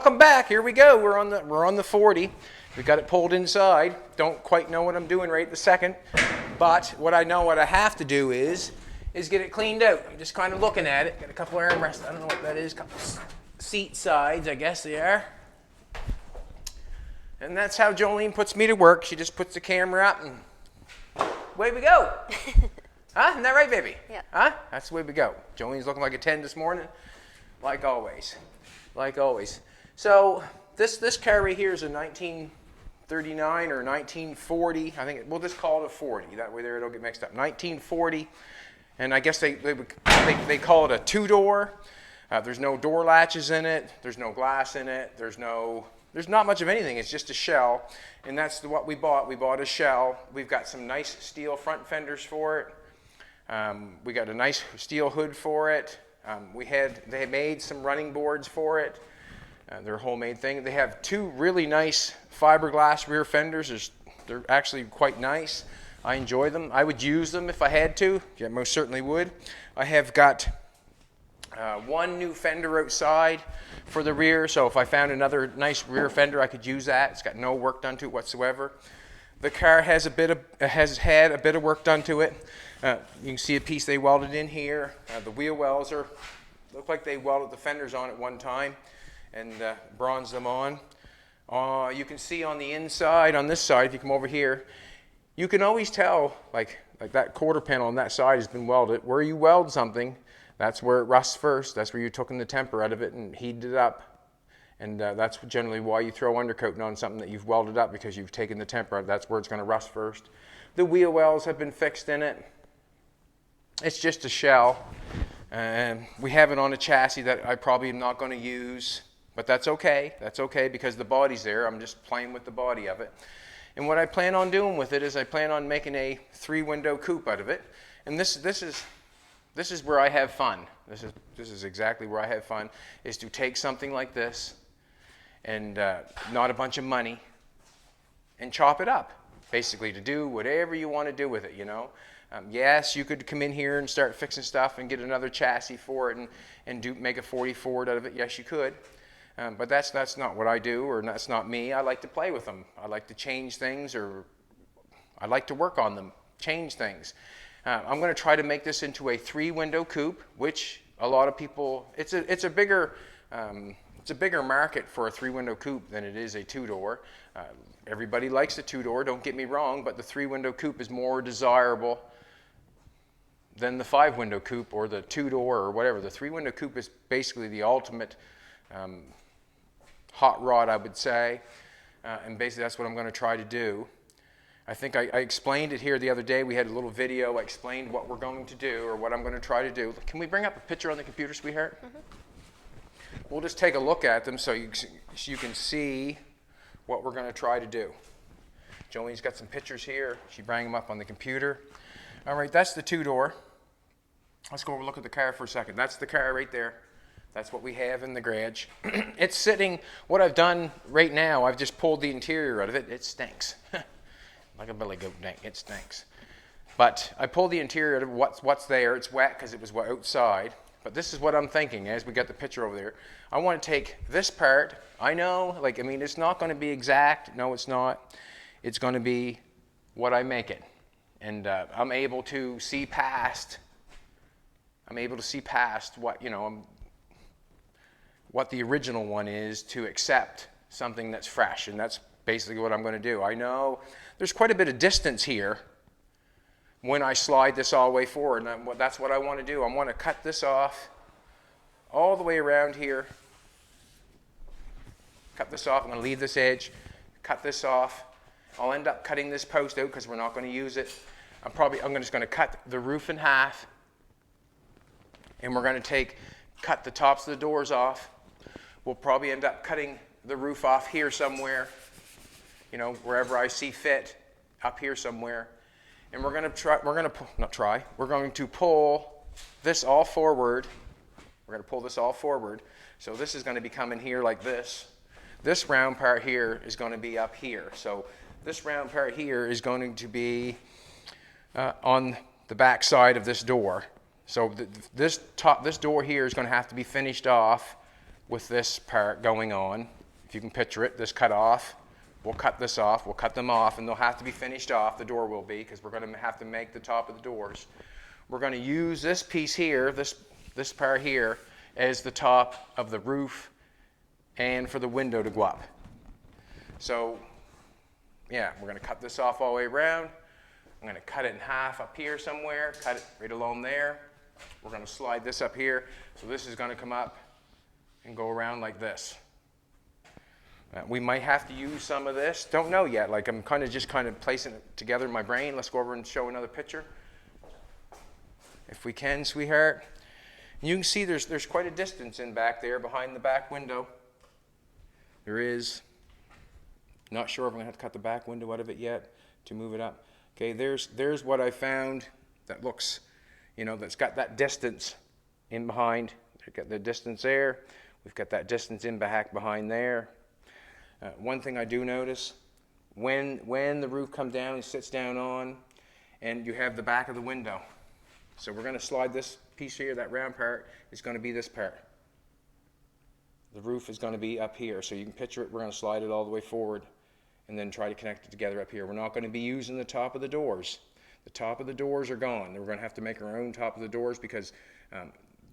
Welcome back. Here we go. We're on the 40. We got it pulled inside. Don't quite know what I'm doing right this second, but what I know what I have to do is get it cleaned out. I'm just kind of looking at it. Got a couple of armrests. I don't know what that is. Couple seat sides, I guess they are. And that's how Jolene puts me to work. She just puts the camera up and away we go. Huh? Isn't that right, baby? Yeah. Huh? That's the way we go. Jolene's looking like a 10 this morning, like always. Like always. So this car right here is a 1939 or 1940. I think we'll just call it a 40. That way there it'll get mixed up. 1940, and I guess they call it a two-door. There's no door latches in it. There's no glass in it. There's not much of anything. It's just a shell, and that's what we bought. We bought a shell. We've got some nice steel front fenders for it. We got a nice steel hood for it. They had made some running boards for it. They're a homemade thing. They have two really nice fiberglass rear fenders. They're actually quite nice. I enjoy them. I would use them if I had to. Yeah, most certainly would. I have got one new fender outside for the rear, so if I found another nice rear fender, I could use that. It's got no work done to it whatsoever. The car has had a bit of work done to it. You can see a piece they welded in here. The wheel wells look like they welded the fenders on at one time and bronzed them on. You can see on the inside, on this side, if you come over here, you can always tell, like that quarter panel on that side has been welded. Where you weld something, that's where it rusts first. That's where you're taking the temper out of it and heated it up. And that's generally why you throw undercoating on something that you've welded up, because you've taken the temper out. That's where it's going to rust first. The wheel wells have been fixed in it. It's just a shell. We have it on a chassis that I probably am not going to use, but that's okay. That's okay because the body's there. I'm just playing with the body of it. And what I plan on doing with it is I plan on making a 3-window coupe out of it. And this is where I have fun. This is exactly where I have fun, is to take something like this and not a bunch of money and chop it up, basically to do whatever you want to do with it, you know. Yes, you could come in here and start fixing stuff and get another chassis for it and make a 40 Ford out of it. Yes, you could. But that's not what I do, or that's not me. I like to play with them. I like to change things, or I like to work on them, change things. I'm going to try to make this into a 3-window coupe, which a lot of people, it's a bigger market for a 3-window coupe than it is a 2-door. Everybody likes the 2-door, don't get me wrong, but the 3-window coupe is more desirable than the 5-window coupe or the 2-door or whatever. The 3-window coupe is basically the ultimate hot rod, I would say, and basically that's what I'm going to try to do. I think I explained it here the other day. We had a little video. I explained what we're going to do, or what I'm going to try to do. Can we bring up a picture on the computer, sweetheart? Mm-hmm. We'll just take a look at them so you can see what we're going to try to do. Jolene's got some pictures here. She brought them up on the computer. All right, that's the 2-door. Let's go over and look at the car for a second. That's the car right there. That's what we have in the garage. It's sitting, what I've done right now, I've just pulled the interior out of it. It stinks. Like a billy goat, it stinks. But I pulled the interior out of what's there. It's wet because it was outside. But this is what I'm thinking as we got the picture over there. I want to take this part. I know, it's not going to be exact. No, it's not. It's going to be what I make it. And I'm able to see past what the original one is, to accept something that's fresh. And that's basically what I'm going to do. I know there's quite a bit of distance here when I slide this all the way forward, and that's what I want to do. I want to cut this off all the way around here. Cut this off. I'm going to leave this edge, cut this off. I'll end up cutting this post out because we're not going to use it. I'm just going to cut the roof in half, and we're going to cut the tops of the doors off. We'll probably end up cutting the roof off here somewhere, wherever I see fit, up here somewhere. And we're going to pull this all forward. We're going to pull this all forward. So this is going to be coming here like this. This round part here is going to be up here. So this round part here is going to be on the back side of this door. So this door here is going to have to be finished off with this part going on. If you can picture it, this cut off. We'll cut this off, we'll cut them off, and they'll have to be finished off, the door will be, because we're going to have to make the top of the doors. We're going to use this piece here, this part here, as the top of the roof and for the window to go up. So, yeah, we're going to cut this off all the way around. I'm going to cut it in half up here somewhere, cut it right along there. We're going to slide this up here, so this is going to come up and go around like this. We might have to use some of this. Don't know yet. Like I'm just placing it together in my brain. Let's go over and show another picture. If we can, sweetheart. And you can see there's quite a distance in back there behind the back window. There is. Not sure if I'm going to have to cut the back window out of it yet to move it up. Okay, there's what I found that looks, that's got that distance in behind. We've got the distance there. We've got that distance in back behind there. One thing I do notice, when the roof comes down and sits down on, and you have the back of the window. So we're going to slide this piece here, that round part is going to be this part. The roof is going to be up here, so you can picture it. We're going to slide it all the way forward and then try to connect it together up here. We're not going to be using the top of the doors. The top of the doors are gone. We're going to have to make our own top of the doors because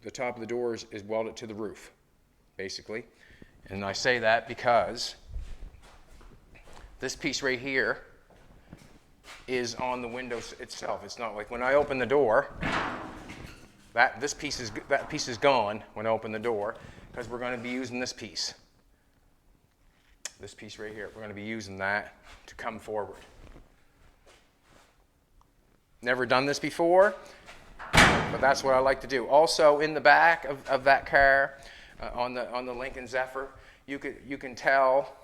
the top of the doors is welded to the roof, basically. And I say that because this piece right here is on the window itself. It's not like when I open the door, that piece is gone when I open the door because we're going to be using this piece. This piece right here, we're going to be using that to come forward. Never done this before, but that's what I like to do. Also, in the back of that car, on the Lincoln Zephyr, you can tell,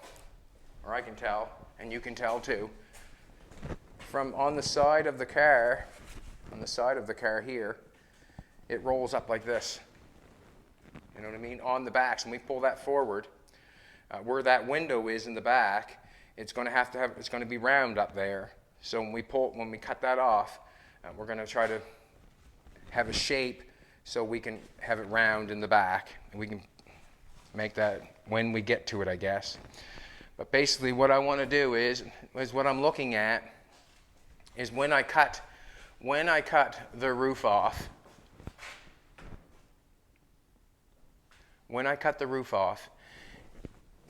or I can tell, and you can tell too, from on the side of the car here, it rolls up like this. You know what I mean? On the back, so when we pull that forward, where that window is in the back, it's going to be round up there. So when we cut that off, we're going to try to have a shape so we can have it round in the back, and we can make that when we get to it, I guess. But basically what I want to do is what I'm looking at is when I cut the roof off,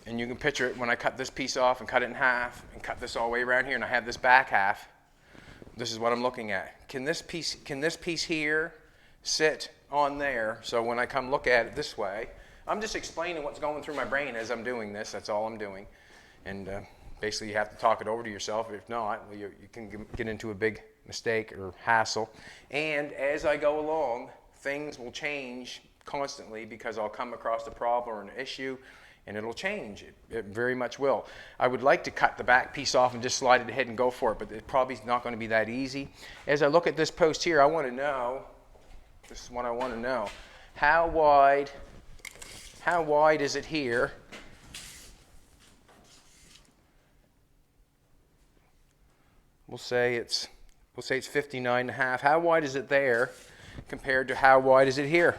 and you can picture it when I cut this piece off and cut it in half and cut this all the way around here and I have this back half, this is what I'm looking at. Can this piece here sit on there so when I come look at it this way, I'm just explaining what's going through my brain as I'm doing this, that's all I'm doing. And basically you have to talk it over to yourself. If not, you can get into a big mistake or hassle. And as I go along, things will change constantly because I'll come across a problem or an issue and it'll change. It very much will. I would like to cut the back piece off and just slide it ahead and go for it, but it probably is not going to be that easy. As I look at this post here, I want to know, this is what I want to know, how wide is it here? We'll say it's 59.5. How wide is it there compared to how wide is it here?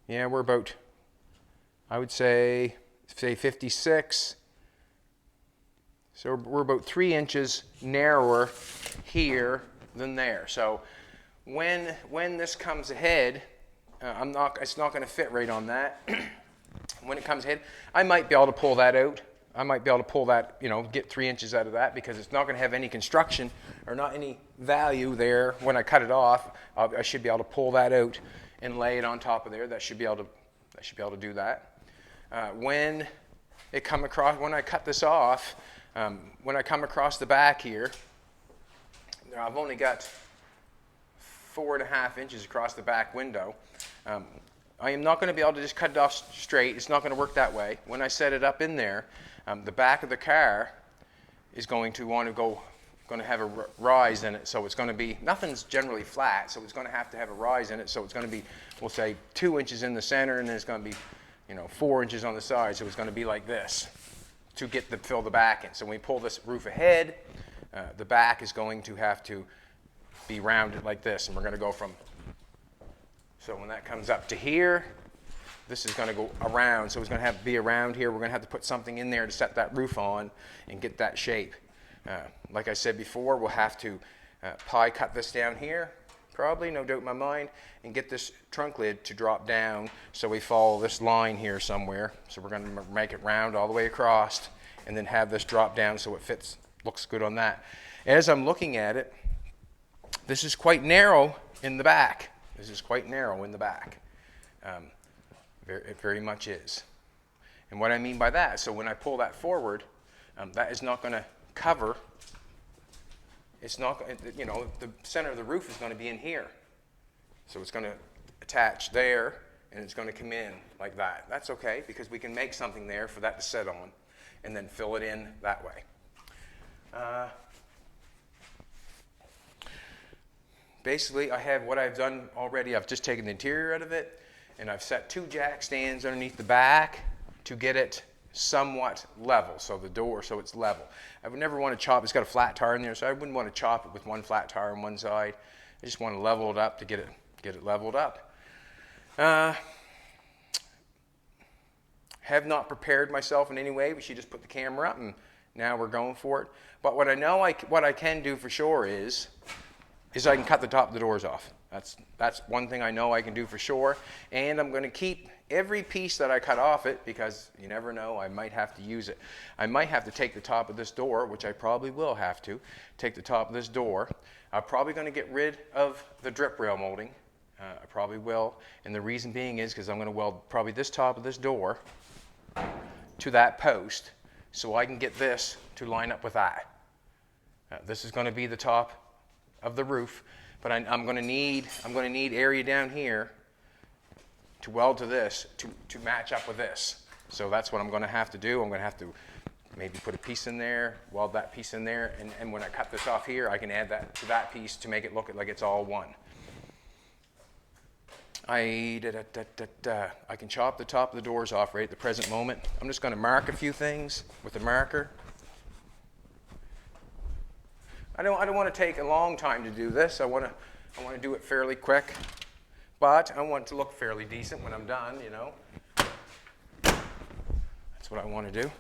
Yeah, we're about, I would say 56. So we're about 3 inches narrower here than there. So when this comes ahead, it's not going to fit right on that. When it comes ahead, I might be able to pull that out. I might be able to pull that, get 3 inches out of that because it's not going to have any construction or not any value there. When I cut it off, I should be able to pull that out and lay it on top of there. That should be able to do that. When I cut this off, when I come across the back here, I've only got 4.5 inches across the back window. I am not going to be able to just cut it off straight. It's not going to work that way. When I set it up in there, the back of the car is going to have a rise in it. So it's going to be, nothing's generally flat, so it's going to have a rise in it. So it's going to be, we'll say 2 inches in the center, and then it's going to be 4 inches on the side. So it's going to be like this to fill the back in. So when we pull this roof ahead, the back is going to have to be rounded like this, and we're going to go from, so when that comes up to here, this is going to go around, so it's going to have to be around here. We're going to have to put something in there to set that roof on and get that shape. Like I said before, we'll have to pie cut this down here, probably, no doubt in my mind, and get this trunk lid to drop down so we follow this line here somewhere. So we're going to make it round all the way across and then have this drop down so it fits, looks good on that. As I'm looking at it, this is quite narrow in the back. This is quite narrow in the back. It very much is. And what I mean by that, so when I pull that forward, that is not going to cover. It's not, you know, the center of the roof is going to be in here. So it's going to attach there, and it's going to come in like that. That's okay, because we can make something there for that to sit on, and then fill it in that way. Basically, I have what I've done already. I've just taken the interior out of it, and I've set 2 jack stands underneath the back to get it somewhat level, so the door, so it's level. I would never want to chop, it's got a flat tire in there, so I wouldn't want to chop it with one flat tire on one side. I just want to level it up to get it leveled up. Have not prepared myself in any way. She just put the camera up, and now we're going for it. But what I know, what I can do for sure is I can cut the top of the doors off. That's one thing I know I can do for sure. And I'm going to keep every piece that I cut off it, because you never know, I might have to use it. I might have to take the top of this door, which I probably will have to, take the top of this door. I'm probably going to get rid of the drip rail molding. I probably will. And the reason being is because I'm going to weld probably this top of this door to that post so I can get this to line up with that. This is going to be the top of the roof, but I'm going to need area down here to weld to this to match up with this. So that's what I'm going to have to do. I'm going to have to maybe put a piece in there, weld that piece in there, and when I cut this off here, I can add that to that piece to make it look like it's all one. I can chop the top of the doors off right at the present moment. I'm just going to mark a few things with a marker. I don't want to take a long time to do this. I want to do it fairly quick, but I want it to look fairly decent when I'm done, you know. That's what I want to do.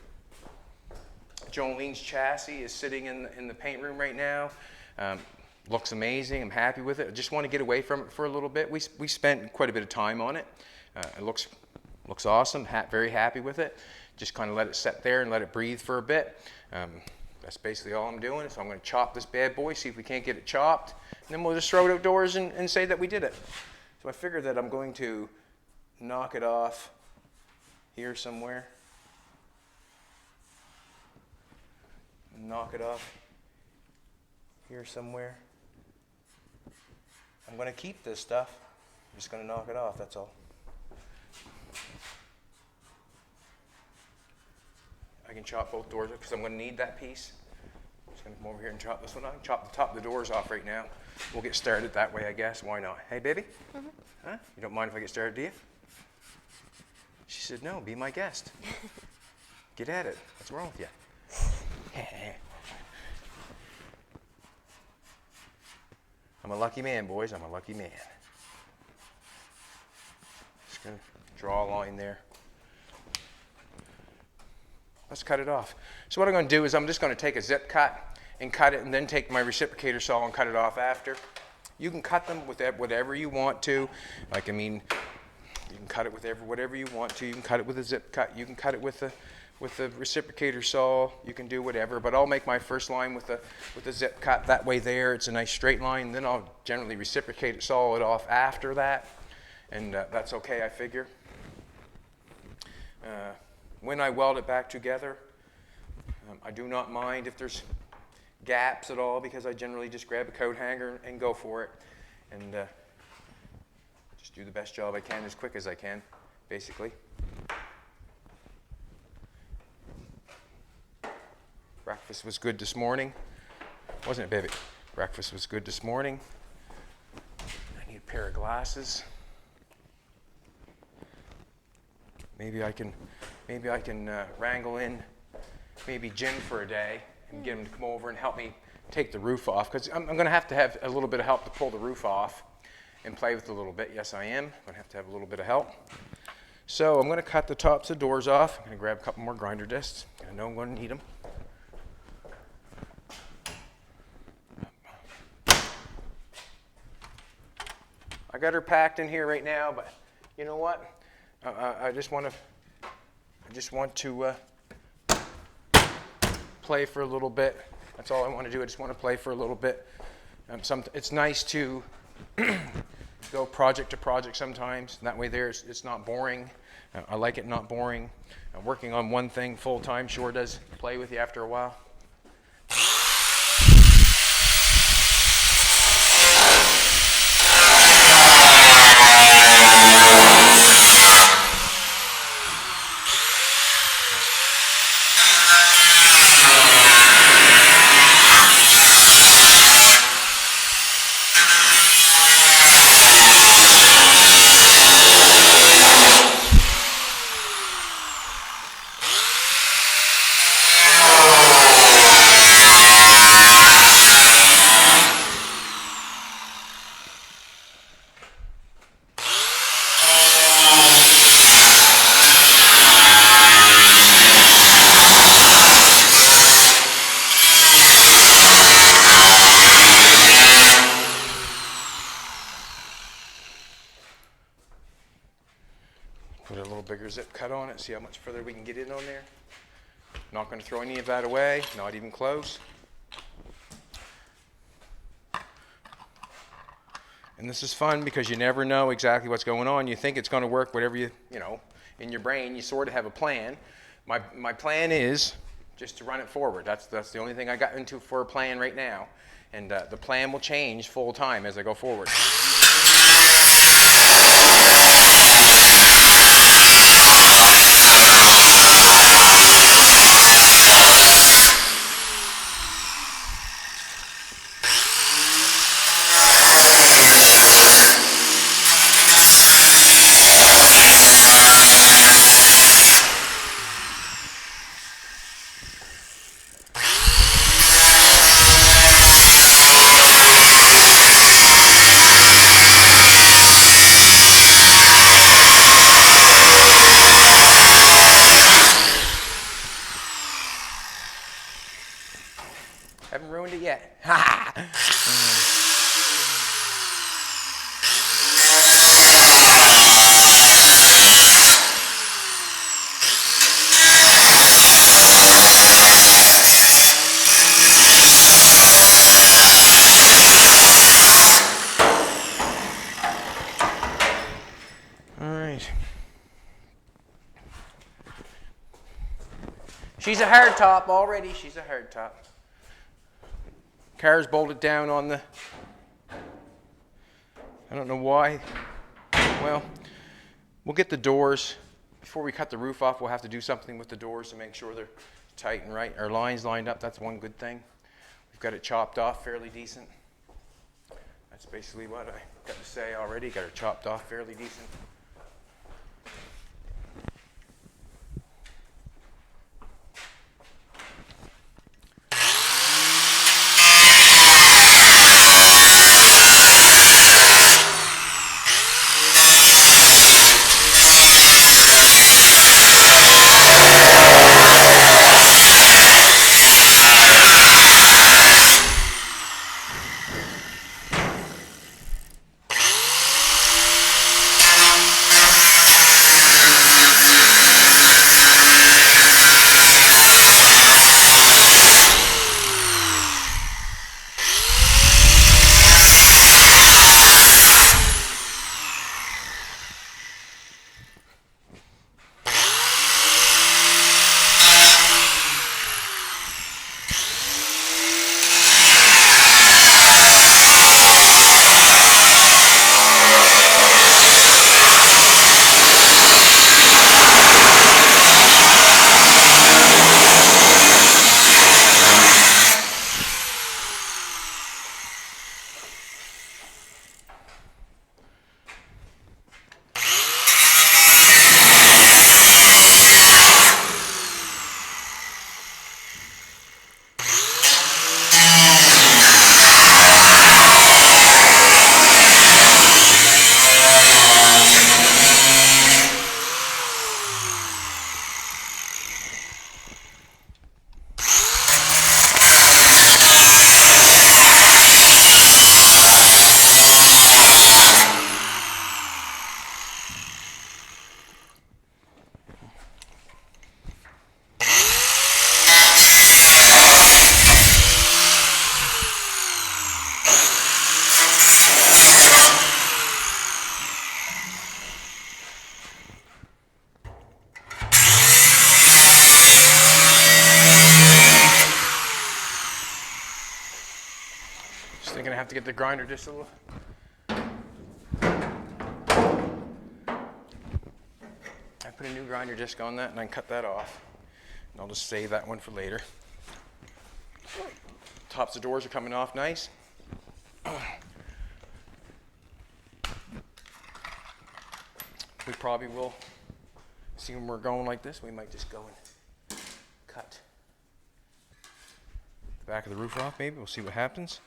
Jolene's chassis is sitting in the paint room right now. Looks amazing. I'm happy with it. I just want to get away from it for a little bit. We spent quite a bit of time on it. It looks awesome. Very happy with it. Just kind of let it sit there and let it breathe for a bit. That's basically all I'm doing. So I'm going to chop this bad boy, see if we can't get it chopped, and then we'll just throw it outdoors and say that we did it. So I figured that I'm going to knock it off here somewhere. Knock it off here somewhere. I'm going to keep this stuff. I'm just going to knock it off, that's all. I can chop both doors because I'm going to need that piece. I'm just going to come over here and chop this one off. Chop the top of the doors off right now. We'll get started that way, I guess. Why not? Hey, baby? Mm-hmm. Huh? You don't mind if I get started, do you? She said, no, be my guest. Get at it. What's wrong with you? I'm a lucky man, boys. I'm a lucky man. Just going to draw a line there. Let's cut it off. So what I'm going to do is I'm just going to take a zip cut and cut it, and then take my reciprocator saw and cut it off after. You can cut them with whatever you want to. Like, I mean, you can cut it with whatever you want to. You can cut it with a zip cut. You can cut it with the reciprocator saw. You can do whatever. But I'll make my first line with the zip cut. That way there, it's a nice straight line. Then I'll generally reciprocate it, saw it off after that. And that's okay, I figure. When I weld it back together, I do not mind if there's gaps at all, because I generally just grab a coat hanger and go for it, and just do the best job I can as quick as I can, basically. Breakfast was good this morning, wasn't it, baby? Breakfast was good this morning. I need a pair of glasses. Maybe I can wrangle in maybe Jim for a day and get him to come over and help me take the roof off, because I'm going to have a little bit of help to pull the roof off and play with it a little bit. Yes, I am. I'm going to have a little bit of help. So I'm going to cut the tops of doors off. I'm going to grab a couple more grinder discs. I know I'm going to need them. I got her packed in here right now, but you know what? I just want to play for a little bit. That's all I want to do. I just want to play for a little bit. It's nice to go project to project sometimes. That way it's not boring. I like it not boring. Working on one thing full time sure does play with you after a while. Put a little bigger zip cut on it, see how much further we can get in on there. Not going to throw any of that away, not even close. And this is fun because you never know exactly what's going on. You think it's going to work, whatever you know, in your brain, you sort of have a plan. My plan is just to run it forward. That's the only thing I got into for a plan right now. And the plan will change full time as I go forward. Haven't ruined it yet. Ha! All right. She's a hard top already. She's a hard top. Car's bolted down on the, I don't know why. Well, we'll get the doors. Before we cut the roof off, we'll have to do something with the doors to make sure they're tight and right. Our lines lined up, that's one good thing. We've got it chopped off fairly decent. That's basically what I got to say already. Got it chopped off fairly decent. definitely going to have to get the grinder just a little. I put a new grinder disc on that and I can cut that off. And I'll just save that one for later. Tops of doors are coming off nice. We probably will see when we're going like this. We might just go and cut the back of the roof off, maybe. We'll see what happens.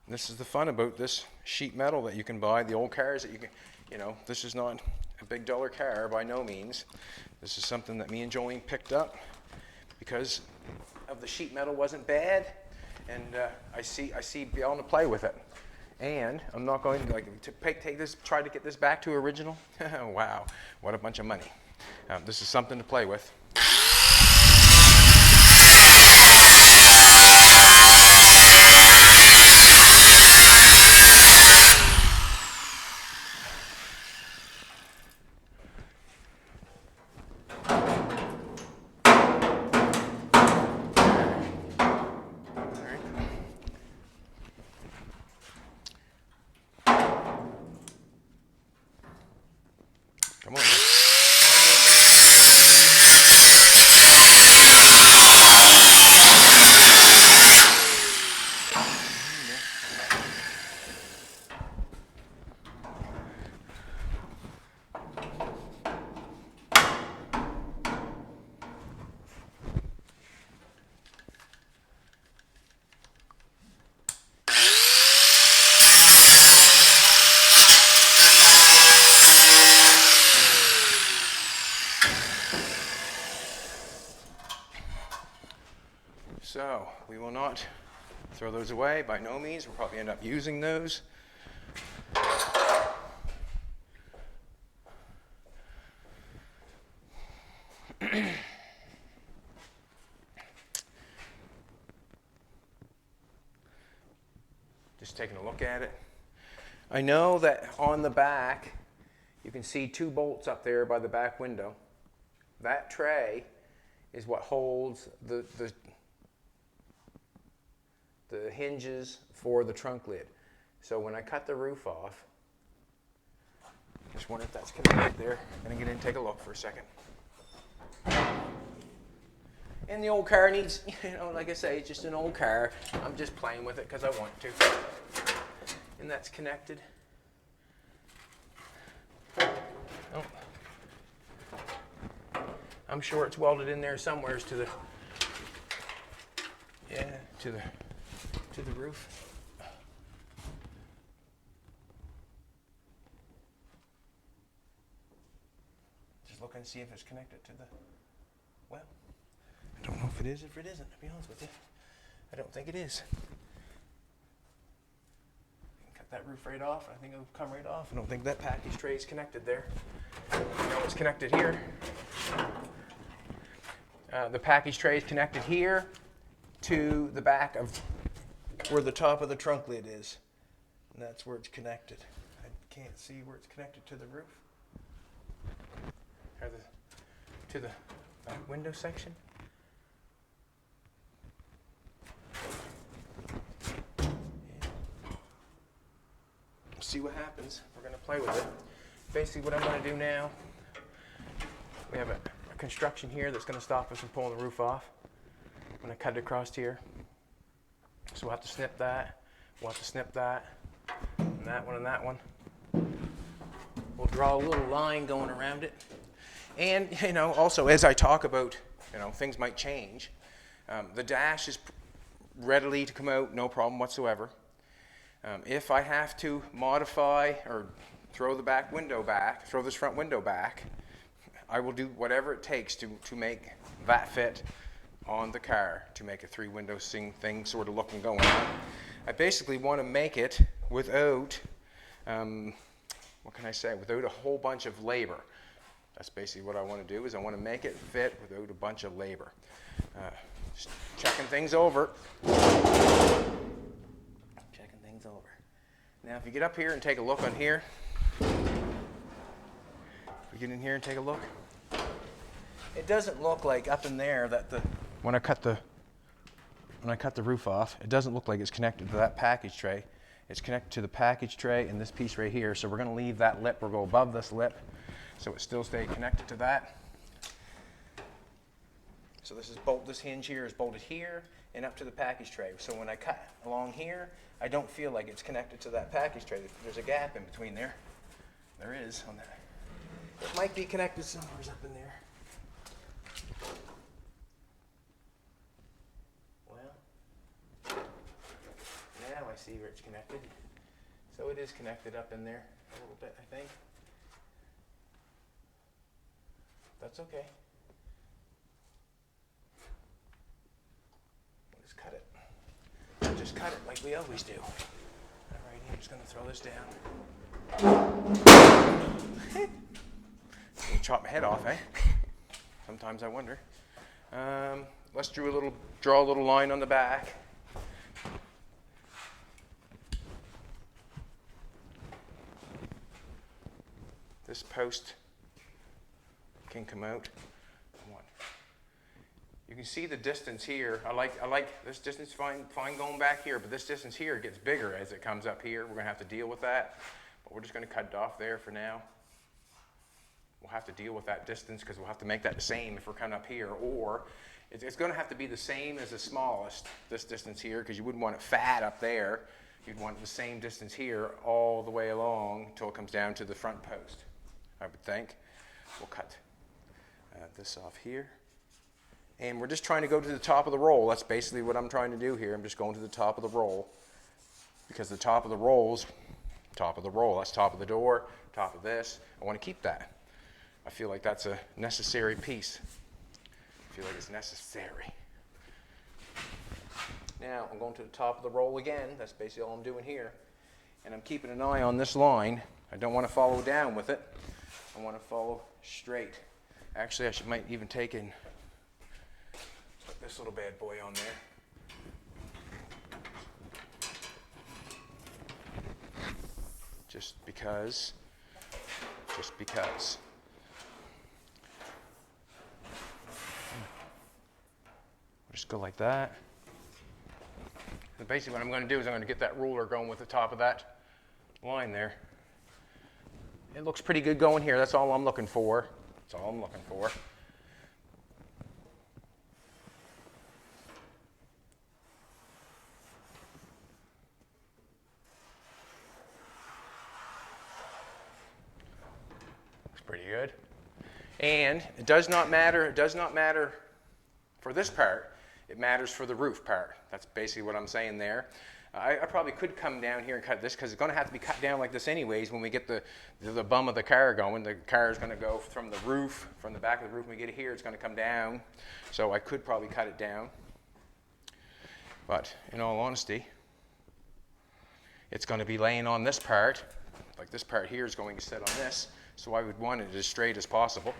And this is the fun about this sheet metal that you can buy. The old cars that you can, you know, this is not a big dollar car by no means. This is something that me and Jolene picked up because of the sheet metal wasn't bad, and I see be able to play with it. And I'm not going to take this, try to get this back to original. Wow, what a bunch of money. This is something to play with. Come on. So we will not throw those away by no means. We'll probably end up using those. Just taking a look at it. I know that on the back you can see 2 bolts up there by the back window. That tray is what holds the hinges for the trunk lid. So when I cut the roof off, just wonder if that's connected there. I'm going to get in and take a look for a second. And the old car needs, you know, like I say, it's just an old car. I'm just playing with it because I want to. And that's connected. Oh. I'm sure it's welded in there somewheres to the, yeah, to the roof. Just look and see if it's connected to the well. I don't know if it is, if it isn't, to be honest with you. I don't think it is. Cut that roof right off. I think it'll come right off. I don't think that package tray is connected there. I know it's connected here. The package tray is connected here to the back of where the top of the trunk lid is. And that's where it's connected. I can't see where it's connected to the roof. Or to the back window section. Yeah. We'll see what happens. We're going to play with it. Basically what I'm going to do now, we have a construction here that's going to stop us from pulling the roof off. I'm going to cut it across here. So we'll have to snip that. We'll have to snip that. And that one and that one. We'll draw a little line going around it. And, you know, also as I talk about, you know, things might change. The dash is readily to come out, no problem whatsoever. If I have to modify or throw the back window back, throw this front window back, I will do whatever it takes to make that fit on the car, to make a 3-window thing sort of look and going on. I basically want to make it without, what can I say, without a whole bunch of labor. That's basically what I want to do, is I want to make it fit without a bunch of labor. Just checking things over. Checking things over. Now if you get up here and take a look on here, if we get in here and take a look, it doesn't look like up in there that when I cut the roof off, it doesn't look like it's connected to that package tray. It's connected to the package tray and this piece right here. So we're going to leave that lip. We'll go above this lip so it still stays connected to that. So this hinge here is bolted here and up to the package tray. So when I cut along here, I don't feel like it's connected to that package tray. There's a gap in between there. There is on that. It might be connected somewhere up in there. Well, now I see where it's connected. So it is connected up in there a little bit, I think. That's okay. We'll just cut it. We'll just cut it like we always do. All right, I'm just going to throw this down. Chop my head off, eh? Sometimes I wonder. Let's draw a little line on the back. This post can come out. You can see the distance here. I like this distance fine going back here, but this distance here gets bigger as it comes up here. We're going to have to deal with that, but we're just going to cut it off there for now. We'll have to deal with that distance because we'll have to make that the same if we're coming up here, or it's going to have to be the same as the smallest, this distance here, because you wouldn't want it fat up there. You'd want the same distance here all the way along until it comes down to the front post, I would think. We'll cut this off here. And we're just trying to go to the top of the roll. That's basically what I'm trying to do here. I'm just going to the top of the roll because the top of the roll's top of the roll. That's top of the door, top of this. I want to keep that. I feel like that's a necessary piece. I feel like it's necessary. Now I'm going to the top of the roll again. That's basically all I'm doing here. And I'm keeping an eye on this line. I don't want to follow down with it. I want to follow straight. Actually, might even take in put this little bad boy on there. Just because. Just go like that. And basically what I'm going to do is I'm going to get that ruler going with the top of that line there. It looks pretty good going here. That's all I'm looking for. That's all I'm looking for. Looks pretty good. And it does not matter for this part. It matters for the roof part. That's basically what I'm saying there. I probably could come down here and cut this because it's going to have to be cut down like this anyways when we get the bum of the car going. The car is going to go from the roof, from the back of the roof. When we get it here, it's going to come down. So I could probably cut it down. But in all honesty, it's going to be laying on this part. Like this part here is going to sit on this. So I would want it as straight as possible.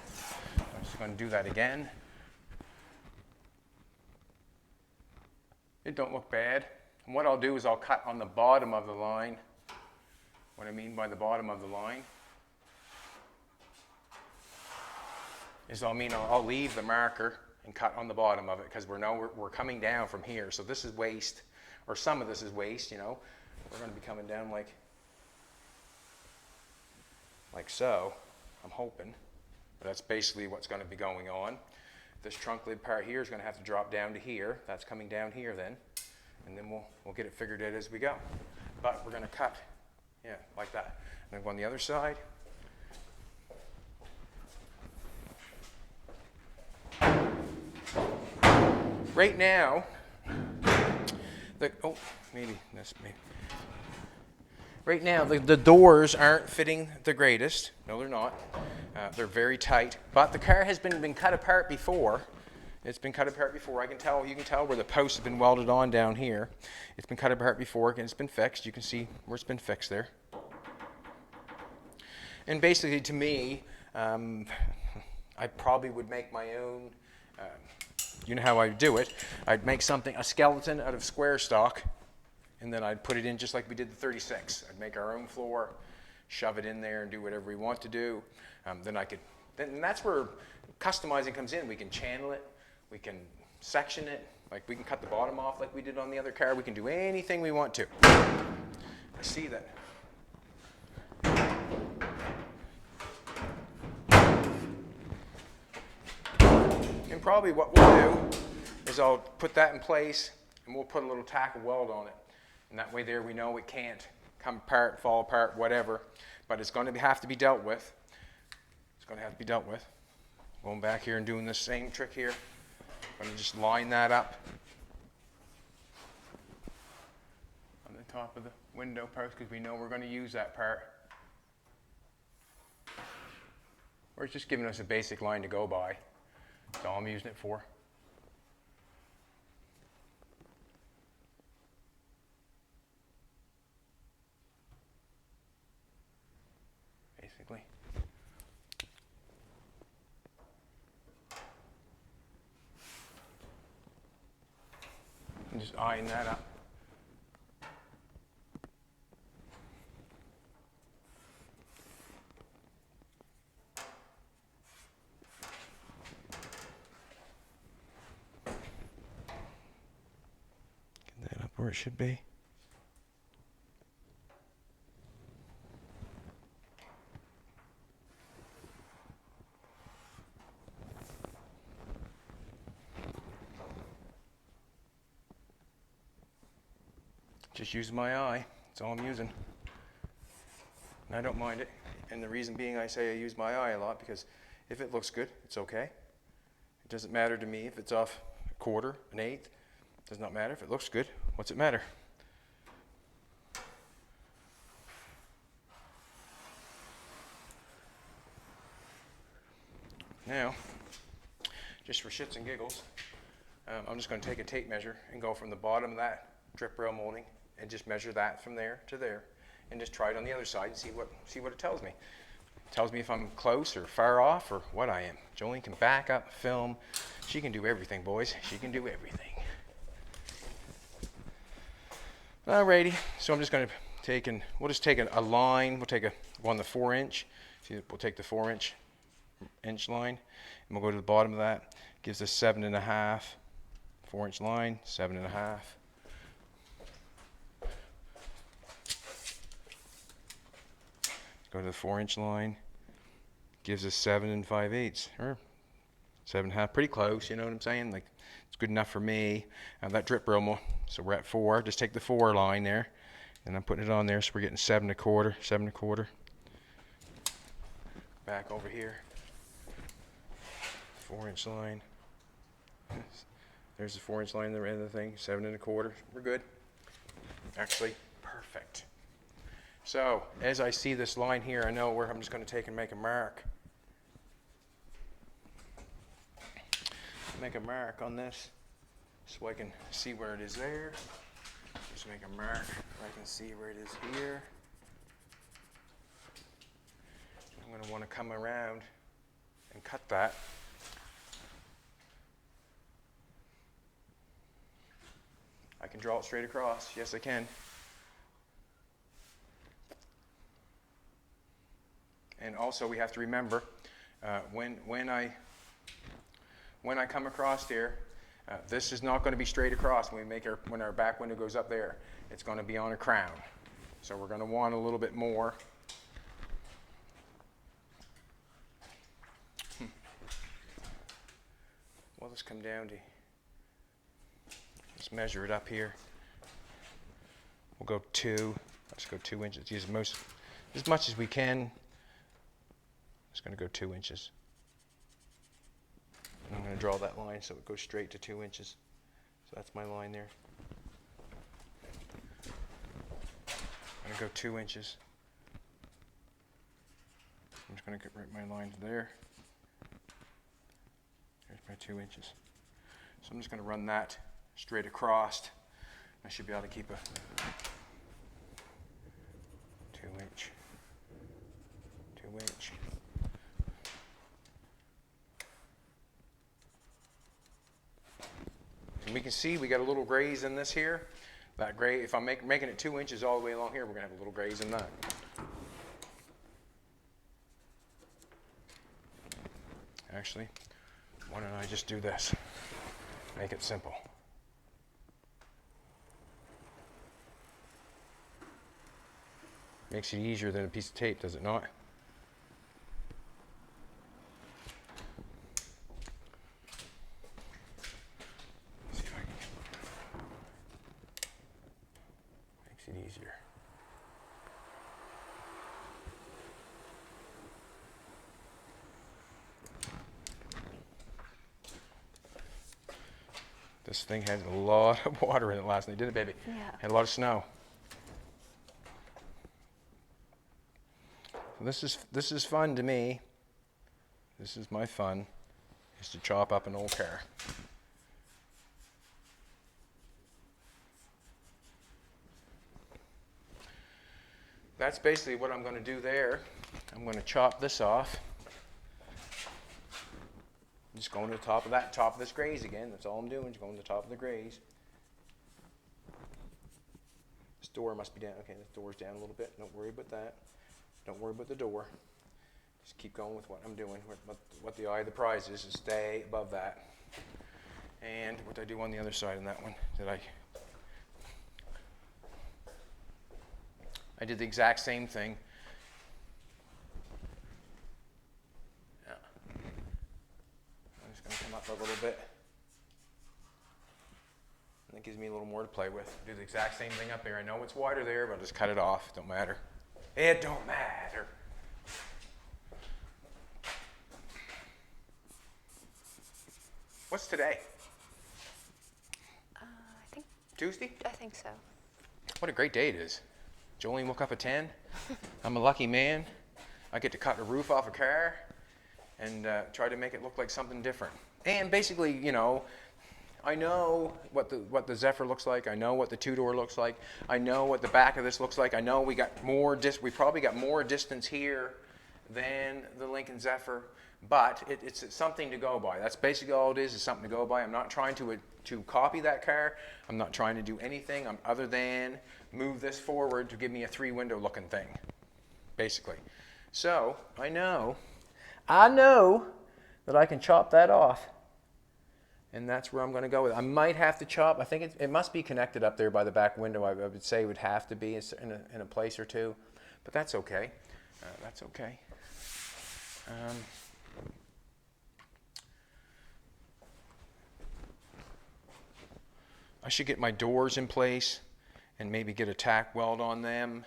I'm just going to do that again. It don't look bad. And what I'll do is I'll cut on the bottom of the line. What I mean by the bottom of the line is I'll leave the marker and cut on the bottom of it because we're coming down from here. So this is waste, or some of this is waste, you know. We're going to be coming down like so, I'm hoping. But that's basically what's going to be going on. This trunk lid part here is going to have to drop down to here. That's coming down here then. And then we'll get it figured out as we go. But we're going to cut, yeah, like that. And then go on the other side. Right now, right now, the doors aren't fitting the greatest. No, they're not. They're very tight. But the car has been cut apart before. It's been cut apart before. You can tell where the posts have been welded on down here. It's been cut apart before and it's been fixed. You can see where it's been fixed there. And basically, to me, I probably would make my own. You know how I would do it. I'd make a skeleton out of square stock, and then I'd put it in just like we did the 36. I'd make our own floor, shove it in there, and do whatever we want to do. Then that's where customizing comes in. We can channel it, we can section it, like we can cut the bottom off like we did on the other car. We can do anything we want to. I see that. And probably what we'll do is I'll put that in place and we'll put a little tack of weld on it. And that way there we know it can't come apart, fall apart, whatever. But it's going to have to be dealt with. It's going to have to be dealt with. Going back here and doing the same trick here. I'm going to just line that up on the top of the window post because we know we're going to use that part. Or it's just giving us a basic line to go by. That's all I'm using it for. Basically. And just eyeing that up. Get that up where it should be. Just using my eye, that's all I'm using. And I don't mind it. And the reason being I say I use my eye a lot because if it looks good, it's okay. It doesn't matter to me if it's off a quarter, an eighth. It does not matter. If it looks good, what's it matter? Now, just for shits and giggles, I'm just going to take a tape measure and go from the bottom of that drip rail molding and just measure that from there to there and just try it on the other side and see what it tells me. It tells me if I'm close or far off or what I am. Jolene can back up, film. She can do everything, boys. She can do everything. Alrighty, so I'm just going to take and we'll just take a line. We'll take the 4-inch. See, we'll take the 4-inch line and we'll go to the bottom of that. Gives us 7.5. 4-inch line, 7.5. Go to the 4-inch line. Gives us 7 5/8 or 7.5. Pretty close, you know what I'm saying? Like it's good enough for me. That drip rail, so we're at 4. Just take the 4 line there, and I'm putting it on there, so we're getting 7 1/4, 7 1/4. Back over here. 4-inch line. There's the 4-inch line, the end of the thing, 7 1/4. We're good. Actually, perfect. So, as I see this line here, I know where I'm just going to take and make a mark. Make a mark on this so I can see where it is there. Just make a mark where I can see where it is here. I'm going to want to come around and cut that. I can draw it straight across. Yes, I can. And also, we have to remember when I come across here, this is not going to be straight across when our back window goes up there. It's going to be on a crown. So we're going to want a little bit more. Well, let's come down to. Let's measure it up here. We'll go 2. Let's go 2 inches. Use as much as we can. It's going to go 2 inches. And I'm going to draw that line so it goes straight to 2 inches. So that's my line there. I'm going to go 2 inches. I'm just going to write my lines there. There's my 2 inches. So I'm just going to run that straight across. I should be able to keep a 2-inch, 2-inch. And we can see we got a little graze in this here. That gray, if I'm making it 2 inches all the way along here, we're going to have a little graze in that. Actually, why don't I just do this? Make it simple. Makes it easier than a piece of tape, does it not? See if I can makes it easier. This thing had a lot of water in it last night, didn't it, baby? Yeah. Had a lot of snow. This is fun to me. This is my fun, is to chop up an old car. That's basically what I'm going to do there. I'm going to chop this off. Just going to the top of this graze again. That's all I'm doing, just going to the top of the graze. This door must be down. Okay, the door's down a little bit. Don't worry about that. Don't worry about the door. Just keep going with what I'm doing. What the eye of the prize is stay above that. And what did I do on the other side on that one? I did the exact same thing. Yeah. I'm just going to come up a little bit. And that gives me a little more to play with. Do the exact same thing up there. I know it's wider there, but I'll just cut it off. Don't matter. It don't matter. What's today? I think Tuesday? I think so. What a great day it is. Jolene woke up at 10. I'm a lucky man. I get to cut the roof off a car and try to make it look like something different. And basically, you know, I know what the Zephyr looks like. I know what the Tudor looks like. I know what the back of this looks like. I know we probably got more distance here than the Lincoln Zephyr, but it's something to go by. That's basically all it is something to go by. I'm not trying to copy that car. I'm not trying to do anything other than move this forward to give me a 3-window looking thing, basically. So I know that I can chop that off. And that's where I'm going to go with it. I might have to chop. I think it must be connected up there by the back window. I would say it would have to be in a place or two. But that's okay. That's okay. I should get my doors in place and maybe get a tack weld on them.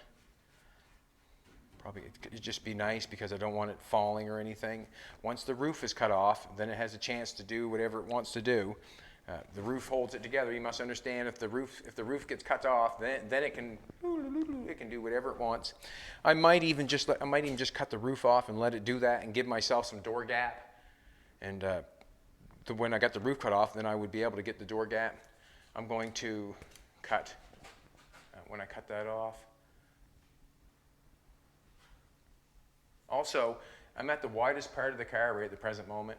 Probably it'd just be nice because I don't want it falling or anything. Once the roof is cut off, then it has a chance to do whatever it wants to do. The roof holds it together. You must understand if the roof gets cut off, then it can do whatever it wants. I might even just cut the roof off and let it do that and give myself some door gap. And when I got the roof cut off, then I would be able to get the door gap. I'm going to cut when I cut that off. Also, I'm at the widest part of the car right at the present moment.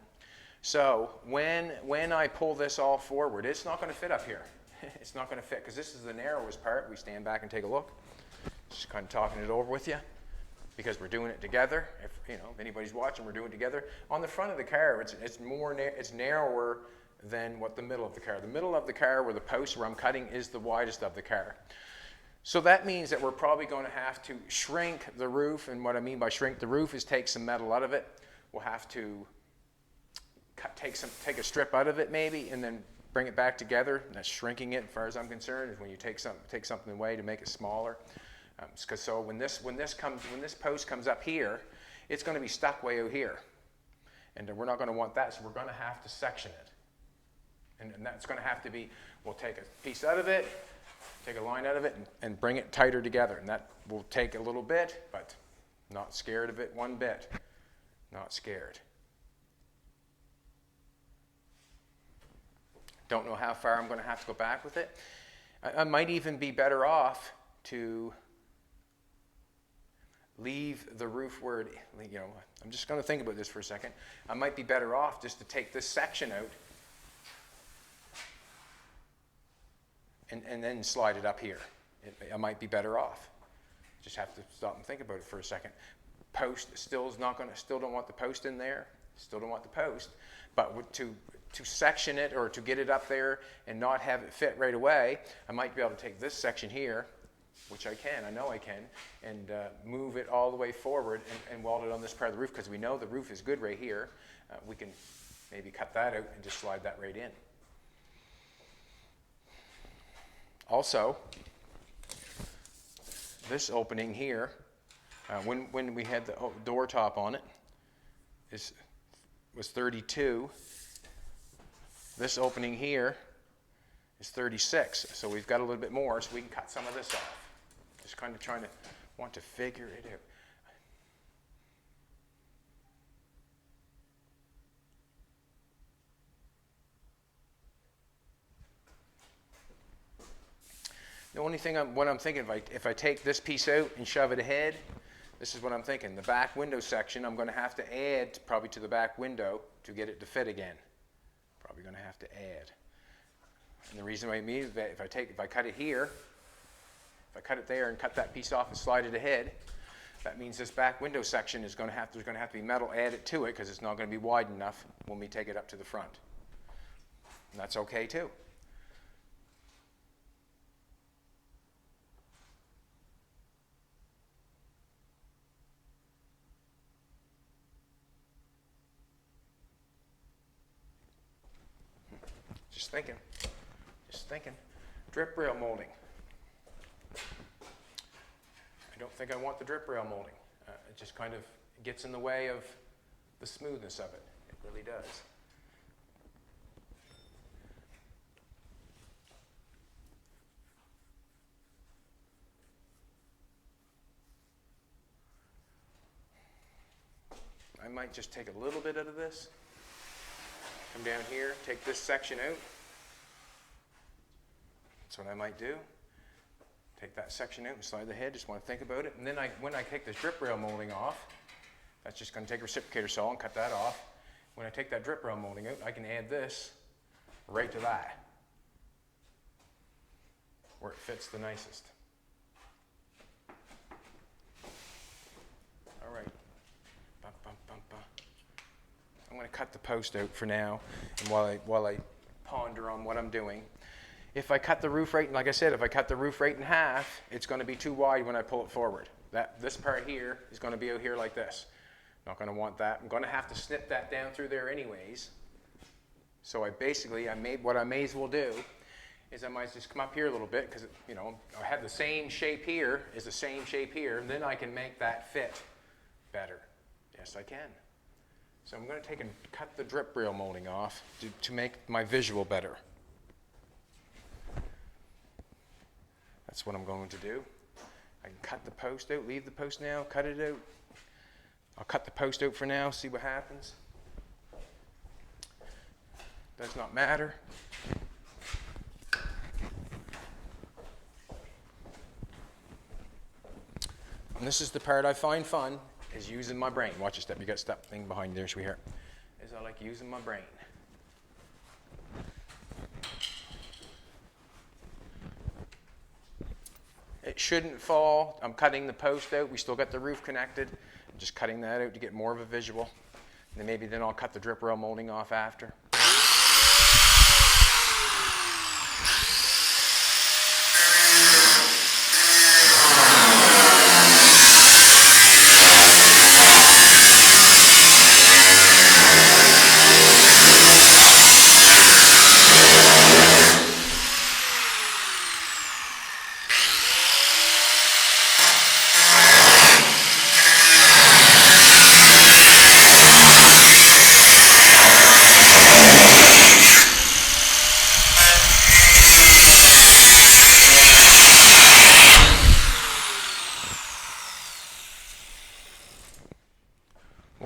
So when I pull this all forward, it's not going to fit up here. It's not going to fit because this is the narrowest part. We stand back and take a look. Just kind of talking it over with you because we're doing it together. If anybody's watching, we're doing it together. On the front of the car, it's narrower than what the middle of the car. The middle of the car where the post where I'm cutting is the widest of the car. So that means that we're probably going to have to shrink the roof, and what I mean by shrink the roof is take some metal out of it. We'll have to take a strip out of it maybe, and then bring it back together. And that's shrinking it, as far as I'm concerned, is when you take something away to make it smaller. So when this post comes up here, it's going to be stuck way out here, and we're not going to want that. So we're going to have to section it, and that's going to have to be. We'll take a piece out of it. Take a line out of it and bring it tighter together. And that will take a little bit, but not scared of it one bit. Not scared. Don't know how far I'm going to have to go back with it. I might even be better off to leave the roof where it, I'm just going to think about this for a second. I might be better off just to take this section out and then slide it up here. I might be better off. Just have to stop and think about it for a second. Post still don't want the post in there. Still don't want the post, but to section it or to get it up there and not have it fit right away, I might be able to take this section here, which I can, I know I can, and move it all the way forward and weld it on this part of the roof, because we know the roof is good right here. We can maybe cut that out and just slide that right in. Also, this opening here, when we had the door top on it, was 32. This opening here is 36. So we've got a little bit more, so we can cut some of this off. Just kind of want to figure it out. The only thing what I'm thinking, if I take this piece out and shove it ahead, this is what I'm thinking. The back window section, I'm going to have to add probably to the back window to get it to fit again. Probably going to have to add. And the reason why I mean is that if I cut it here, if I cut it there and cut that piece off and slide it ahead, that means this back window section is there's going to have to be metal added to it, because it's not going to be wide enough when we take it up to the front. And that's okay too. Just thinking. Drip rail molding. I don't think I want the drip rail molding. It just kind of gets in the way of the smoothness of it. It really does. I might just take a little bit out of this. Come down here, take this section out. That's what I might do. Take that section out and slide the head, just want to think about it. And then when I take this drip rail molding off, that's just going to take a reciprocator saw and cut that off. When I take that drip rail molding out, I can add this right to that, where it fits the nicest. All right. I'm going to cut the post out for now, and while I ponder on what I'm doing. If I cut the roof right, like I said, if I cut the roof right in half, it's going to be too wide when I pull it forward. This part here is going to be out here like this. Not going to want that. I'm going to have to snip that down through there anyways. So what I may as well do is I might just come up here a little bit, because I have the same shape here is the same shape here, and then I can make that fit better. Yes, I can. So I'm going to take and cut the drip rail molding off to make my visual better. That's what I'm going to do. I can cut the post out, leave the post now, cut it out. I'll cut the post out for now, see what happens. Does not matter. And this is the part I find fun, is using my brain. Watch your step. You got step thing behind there, sweetheart. Is I like using my brain. It shouldn't fall. I'm cutting the post out. We still got the roof connected. I'm just cutting that out to get more of a visual. And then I'll cut the drip rail molding off after.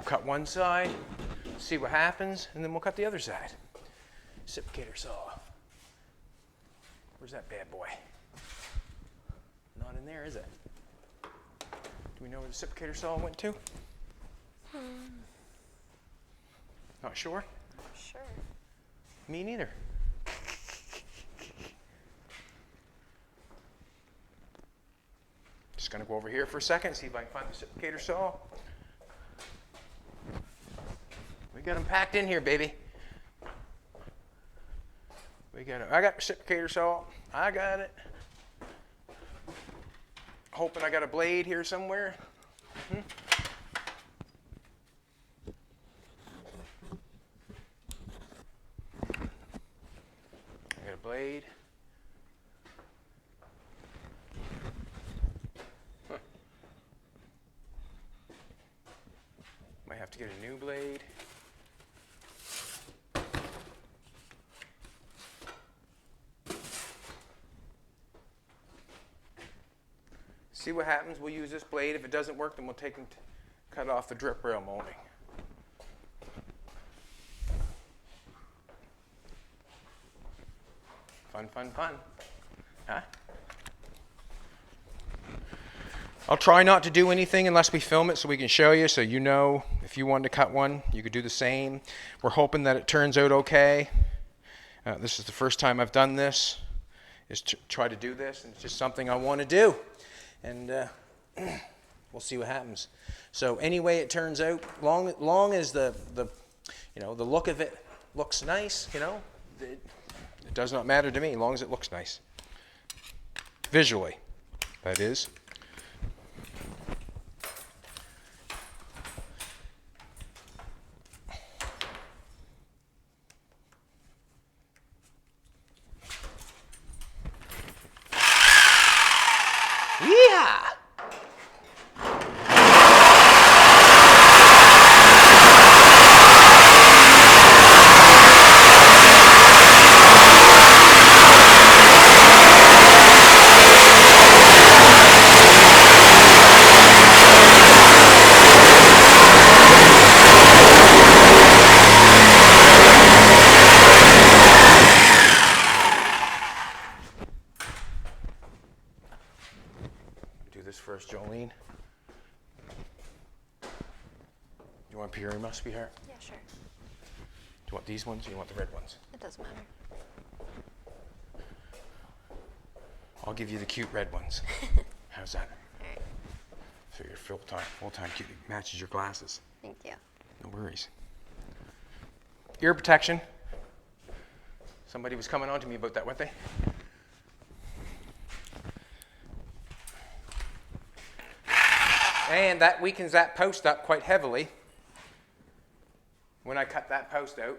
Cut one side, see what happens, and then we'll cut the other side. Reciprocator saw. Where's that bad boy? Not in there, is it? Do we know where the reciprocator saw went to? Not sure? Sure. Me neither. Just going to go over here for a second, see if I can find the reciprocator saw. We got them packed in here, baby. I got reciprocator saw. I got it. Hoping I got a blade here somewhere. I got a blade. Might have to get a new blade. See what happens. We'll use this blade. If it doesn't work, then we'll take and cut off the drip rail molding. Fun, fun, fun. Huh? I'll try not to do anything unless we film it so we can show you, so you know if you wanted to cut one, you could do the same. We're hoping that it turns out okay. This is the first time I've done this, is to try to do this, and it's just something I want to do. And we'll see what happens. So any way it turns out, long as the look of it looks nice, it does not matter to me, as long as it looks nice. Visually, that is. Yeah! This first, Jolene. You want Puree must be here? Yeah, sure. Do you want these ones or you want the red ones? It doesn't matter. I'll give you the cute red ones. How's that? All right. So your full-time cute matches your glasses. Thank you. No worries. Ear protection. Somebody was coming on to me about that, weren't they? And that weakens that post up quite heavily when I cut that post out.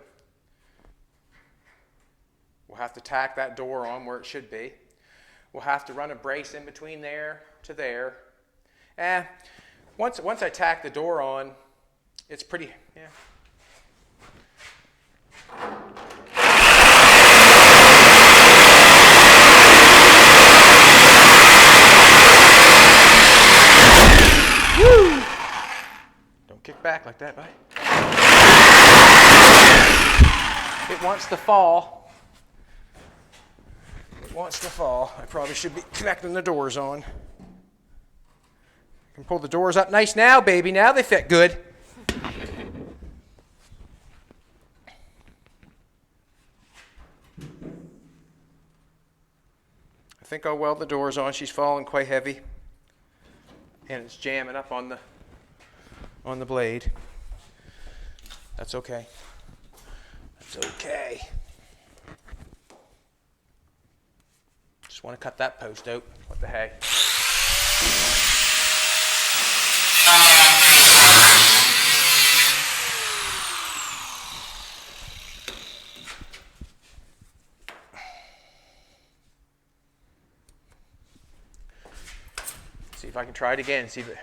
We'll have to tack that door on where it should be. We'll have to run a brace in between there to there. Once I tack the door on, it's pretty, yeah. Kick back like that, bye. It wants to fall. It wants to fall. I probably should be connecting the doors on. I can pull the doors up nice now, baby. Now they fit good. I think I'll weld the doors on. She's falling quite heavy. And it's jamming up on the blade. That's okay. That's okay. Just want to cut that post out. What the heck? See if I can try it again. See if it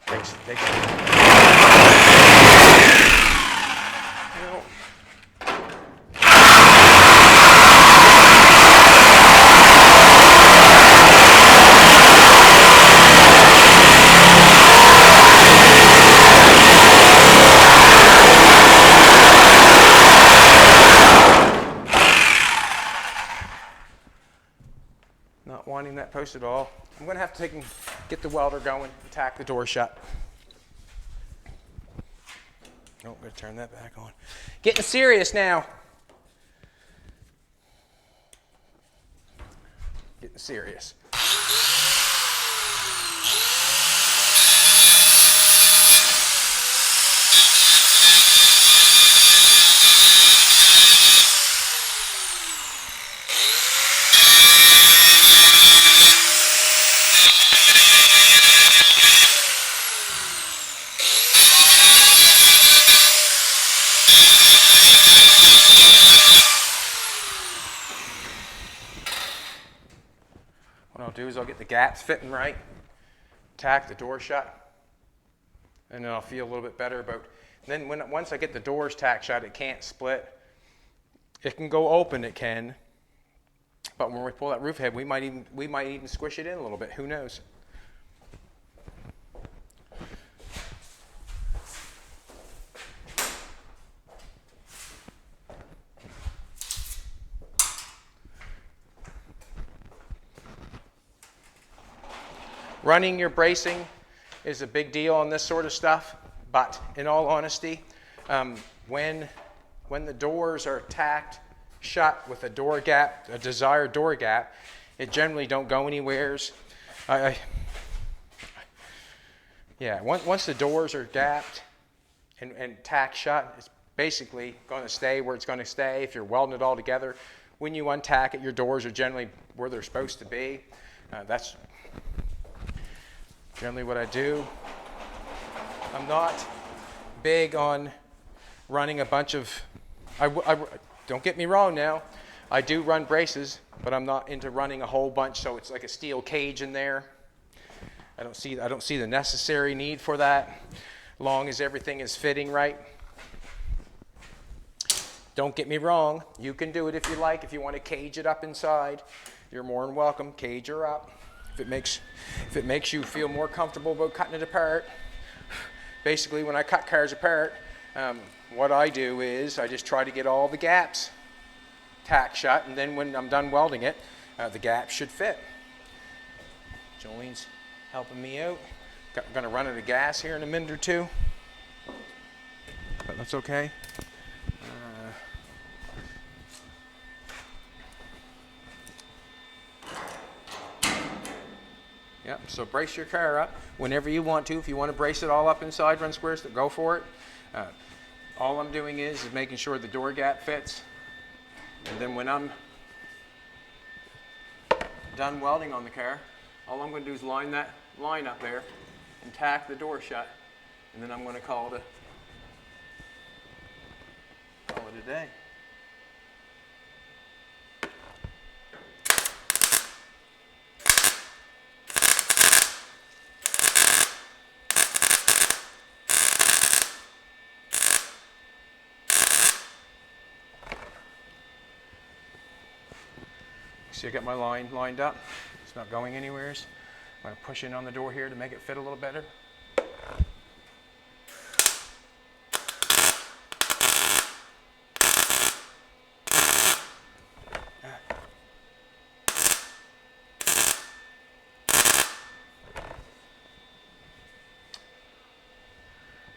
takes. Not wanting that post at all. I'm going to have to get the welder going and tack the door shut. Oh, I'm going to turn that back on. Getting serious now. Getting serious. do is I'll get the gaps fitting right, tack the door shut, and then I'll feel a little bit better about. Then once I get the doors tacked shut, it can't split. It can go open, it can, but when we pull that roof head, we might even squish it in a little bit. Who knows? Running your bracing is a big deal on this sort of stuff, but in all honesty, when the doors are tacked shut with a door gap, a desired door gap, it generally don't go anywheres. Once the doors are gapped and tacked shut, it's basically going to stay where it's going to stay. If you're welding it all together, when you untack it, your doors are generally where they're supposed to be. That's generally what I do. I'm not big on running a bunch of, don't get me wrong now, I do run braces, but I'm not into running a whole bunch so it's like a steel cage in there. I don't see the necessary need for that, long as everything is fitting right. Don't get me wrong, you can do it if you like. If you want to cage it up inside, you're more than welcome, cage her up. If it makes you feel more comfortable about cutting it apart. Basically, when I cut cars apart, what I do is I just try to get all the gaps tacked shut, and then when I'm done welding it, the gaps should fit. Jolene's helping me out. I'm going to run out of gas here in a minute or two, but that's okay. Yep, so brace your car up whenever you want to. If you want to brace it all up inside, run squares, go for it. All I'm doing is making sure the door gap fits. And then when I'm done welding on the car, all I'm going to do is line that line up there and tack the door shut. And then I'm going to call it a day. See, I got my line lined up. It's not going anywhere. I'm going to push in on the door here to make it fit a little better.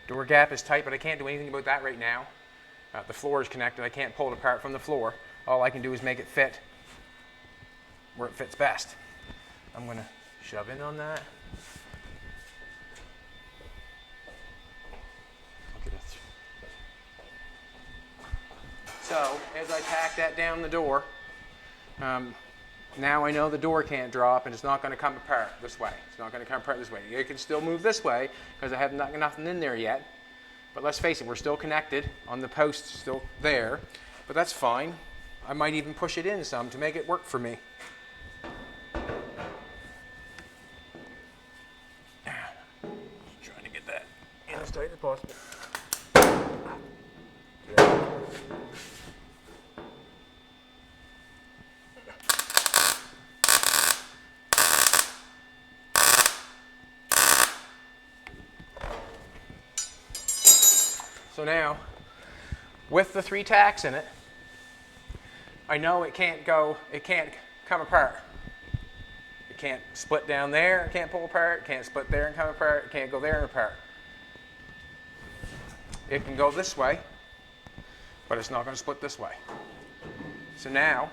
Door gap is tight, but I can't do anything about that right now. The floor is connected. I can't pull it apart from the floor. All I can do is make it fit where it fits best. I'm going to shove in on that. So as I tack that down the door, now I know the door can't drop and it's not going to come apart this way. It's not going to come apart this way. It can still move this way because I have nothing in there yet. But let's face it, we're still connected on the post, still there. But that's fine. I might even push it in some to make it work for me. Trying to get that in as tight as possible. So now, with the 3 tacks in it, I know it can't come apart. It can't split down there, it can't pull apart, it can't split there and come apart, it can't go there and apart. It can go this way, but it's not going to split this way. So now,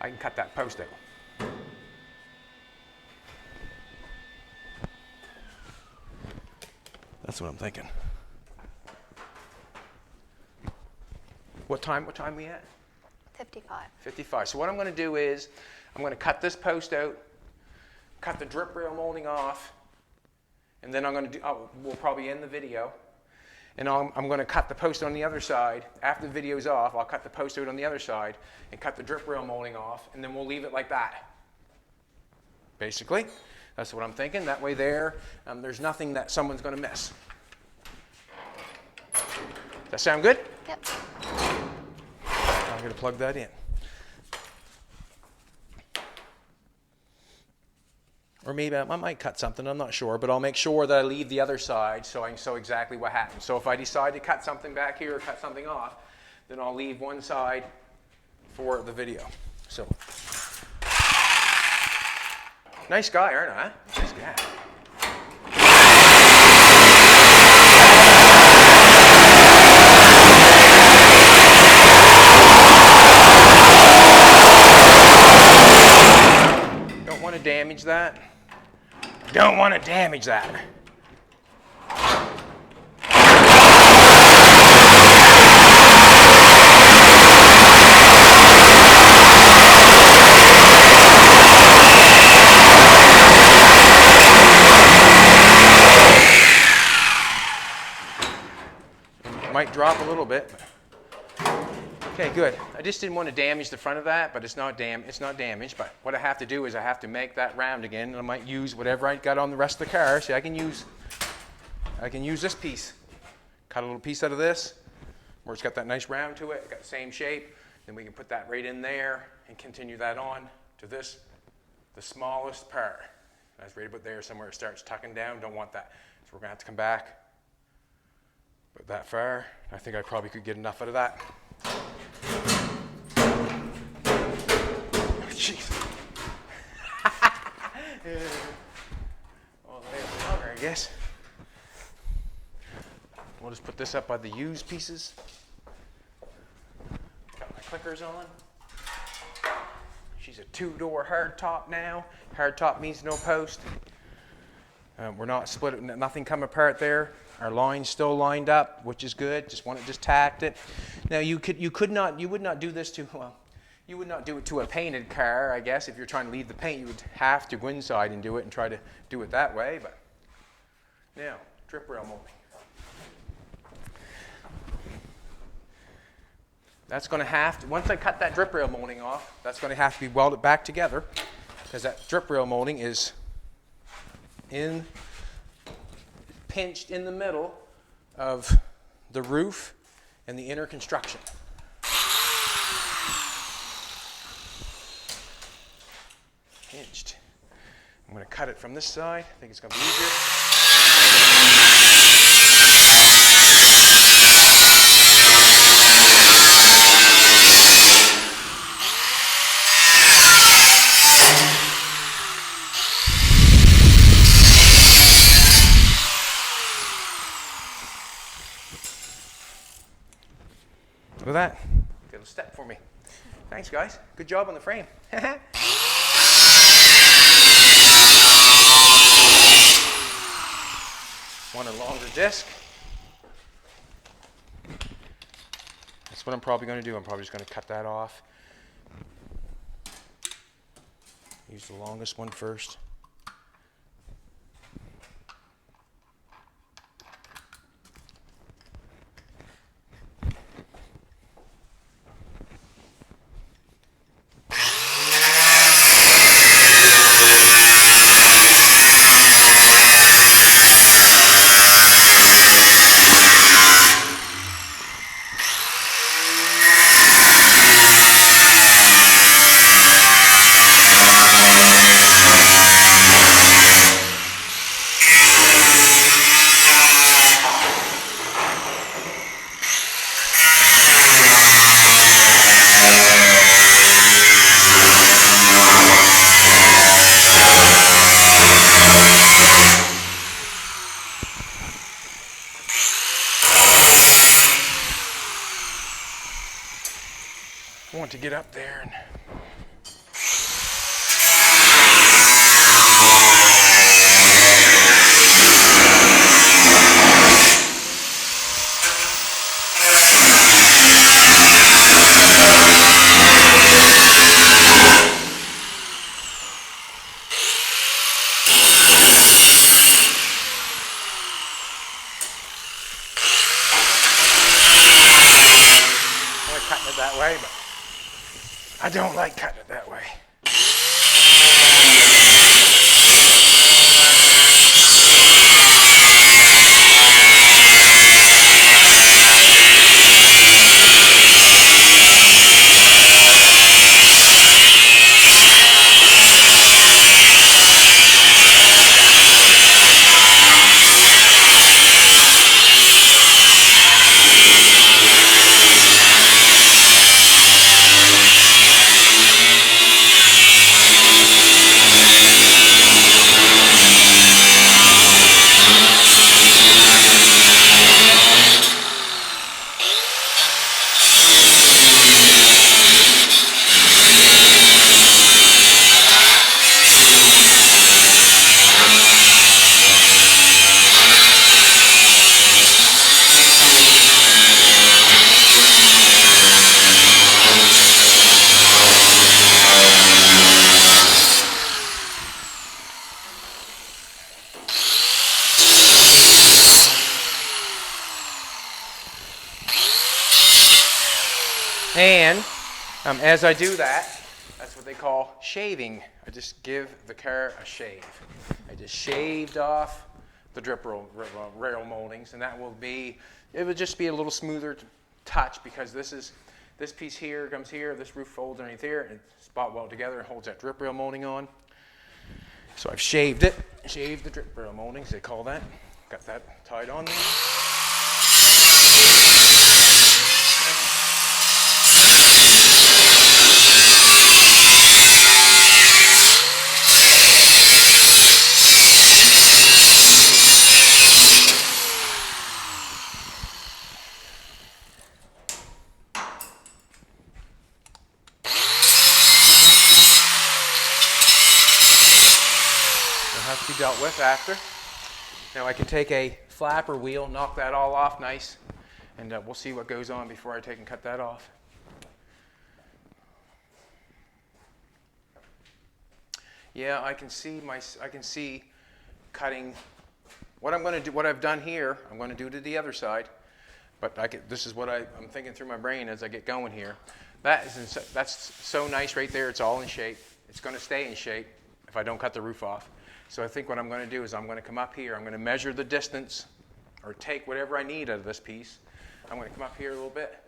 I can cut that post out. That's what I'm thinking. What time we at? 55. 55. So what I'm going to do is, I'm going to cut this post out, cut the drip rail molding off, and then I'm going to do, we'll probably end the video, and I'm going to cut the post on the other side. After the video's off, I'll cut the post out on the other side and cut the drip rail molding off, and then we'll leave it like that. basically. That's what I'm thinking. That way there's nothing that someone's going to miss. Does that sound good? Yep. I'm going to plug that in. Or maybe I might cut something, I'm not sure, but I'll make sure that I leave the other side so I can show exactly what happens. So if I decide to cut something back here or cut something off, then I'll leave one side for the video. So, nice guy, aren't I? Nice guy. Don't want to damage that. Don't want to damage that. Might drop a little bit. Okay, good. I just didn't want to damage the front of that, but it's not damaged. But what I have to do is I have to make that round again, and I might use whatever I got on the rest of the car. See, I can use this piece. Cut a little piece out of this, where it's got that nice round to it. It's got the same shape. Then we can put that right in there and continue that on to this, the smallest part. That's right about there somewhere it starts tucking down. Don't want that. So we're gonna have to come back. But that far, I think I probably could get enough out of that. Jeez. Well, they're longer, I guess. We'll just put this up by the used pieces. Got my clickers on. She's a two-door hardtop now. Hardtop means no post. We're not split, nothing come apart there. Our line's still lined up, which is good. Just tacked it. Now you would not do this to, well, you would not do it to a painted car, I guess. If you're trying to leave the paint, you would have to go inside and do it and try to do it that way. But now, drip rail molding. That's going to have to, once I cut that drip rail molding off, that's going to have to be welded back together, because that drip rail molding is pinched in the middle of the roof and the inner construction. Pinched. I'm going to cut it from this side. I think it's going to be easier. Look at that. Get a step for me. Thanks, guys. Good job on the frame. Want a longer disc? That's what I'm probably going to do. I'm probably just going to cut that off. Use the longest one first. I want to get up there and cutting it that way, but I don't like cutting it that way. And as I do that, that's what they call shaving. I just give the car a shave. I just shaved off the drip rail moldings, and that will be, it would just be a little smoother touch, because this piece here comes here, this roof folds underneath here, and it's spot weld together and holds that drip rail molding on. So I've shaved it, shaved the drip rail moldings, they call that. Got that tied on there. Has to be dealt with after. Now I can take a flapper wheel, knock that all off nice, and we'll see what goes on before I take and cut that off. Yeah, I can see cutting. What I'm going to do, what I've done here, I'm going to do to the other side. But this is what I'm thinking through my brain as I get going here. That's so nice right there. It's all in shape. It's going to stay in shape if I don't cut the roof off. So I think what I'm going to do is I'm going to come up here. I'm going to measure the distance, or take whatever I need out of this piece. I'm going to come up here a little bit,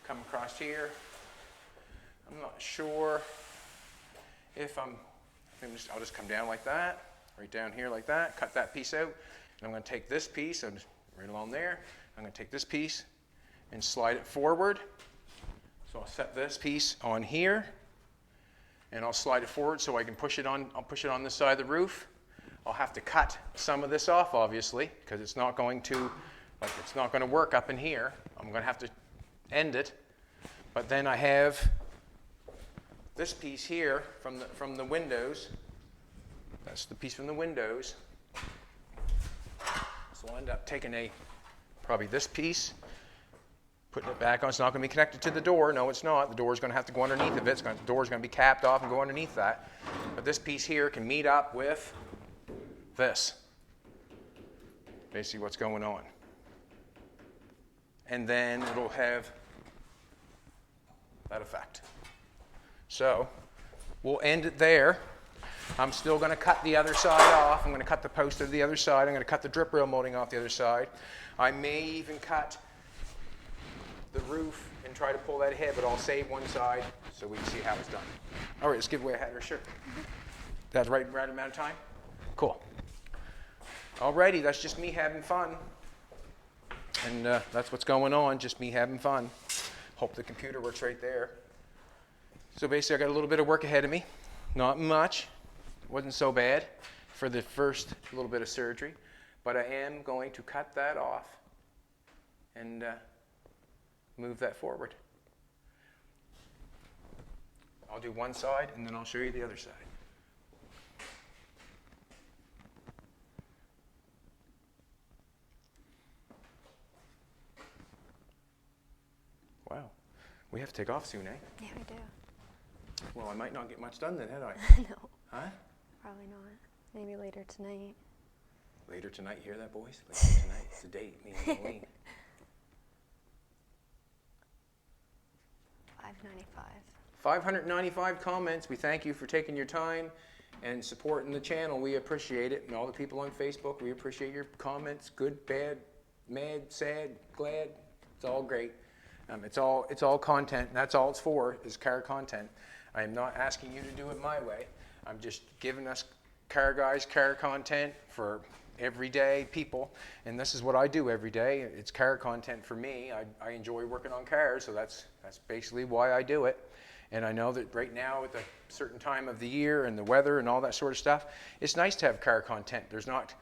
come across here. I'm not sure if I'll just come down like that, right down here like that, cut that piece out. And I'm going to take this piece, and right along there, I'm going to take this piece and slide it forward. So I'll set this piece on here, and I'll slide it forward so I can push it on. I'll push it on this side of the roof. I'll have to cut some of this off, obviously, because it's not going to work up in here. I'm going to have to end it. But then I have this piece here from the windows. That's the piece from the windows. So I'll end up taking probably this piece, putting it back on. It's not going to be connected to the door. No, it's not. The door's going to have to go underneath of it. The door's going to be capped off and go underneath that. But this piece here can meet up with this. Basically what's going on. And then it'll have that effect. So we'll end it there. I'm still going to cut the other side off. I'm going to cut the post of the other side. I'm going to cut the drip rail molding off the other side. I may even cut the roof and try to pull that ahead, but I'll save one side so we can see how it's done. All right, let's give away a hat or a shirt. That's the right amount of time? Cool. Alrighty, that's just me having fun. And that's what's going on, just me having fun. Hope the computer works right there. So basically I got a little bit of work ahead of me. Not much. Wasn't so bad for the first little bit of surgery. But I am going to cut that off and move that forward. I'll do one side and then I'll show you the other side. Wow. We have to take off soon, eh? Yeah, we do. Well, I might not get much done then, had I? No. Huh? Probably not. Maybe later tonight. Later tonight, you hear that, boys? Later tonight, it's the date, me and Halloween. $5.95. 595 comments. We thank you for taking your time and supporting the channel. We appreciate it. And all the people on Facebook, we appreciate your comments. Good, bad, mad, sad, glad. It's all great. It's all content, and that's all it's for, is car content. I am not asking you to do it my way. I'm just giving us car guys car content for everyday people, and this is what I do every day. It's car content for me. I enjoy working on cars, so that's basically why I do it. And I know that right now at a certain time of the year and the weather and all that sort of stuff, it's nice to have car content. There's not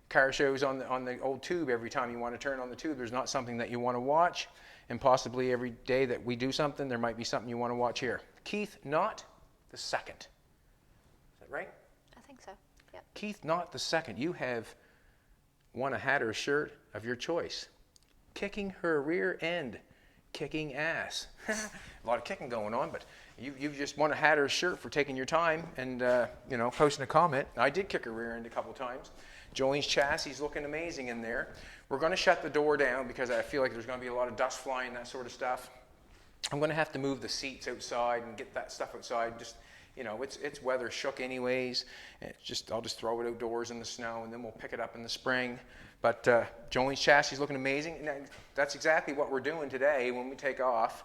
car shows on the old tube every time you want to turn on the tube. There's not something that you want to watch. And possibly every day that we do something, there might be something you want to watch here. Keith Knott the second. Is that right? I think so. Yep. Keith Knott the second. You have won a hat or a shirt of your choice. Kicking her rear end. Kicking ass. A lot of kicking going on, but you've just won a hat or a shirt for taking your time and posting a comment. I did kick her rear end a couple times. Jolene's chassis is looking amazing in there. We're going to shut the door down because I feel like there's going to be a lot of dust flying, that sort of stuff. I'm going to have to move the seats outside and get that stuff outside. Just, you know, it's weather shook anyways. I'll just throw it outdoors in the snow, and then we'll pick it up in the spring. But Jolene's chassis is looking amazing. And that's exactly what we're doing today when we take off.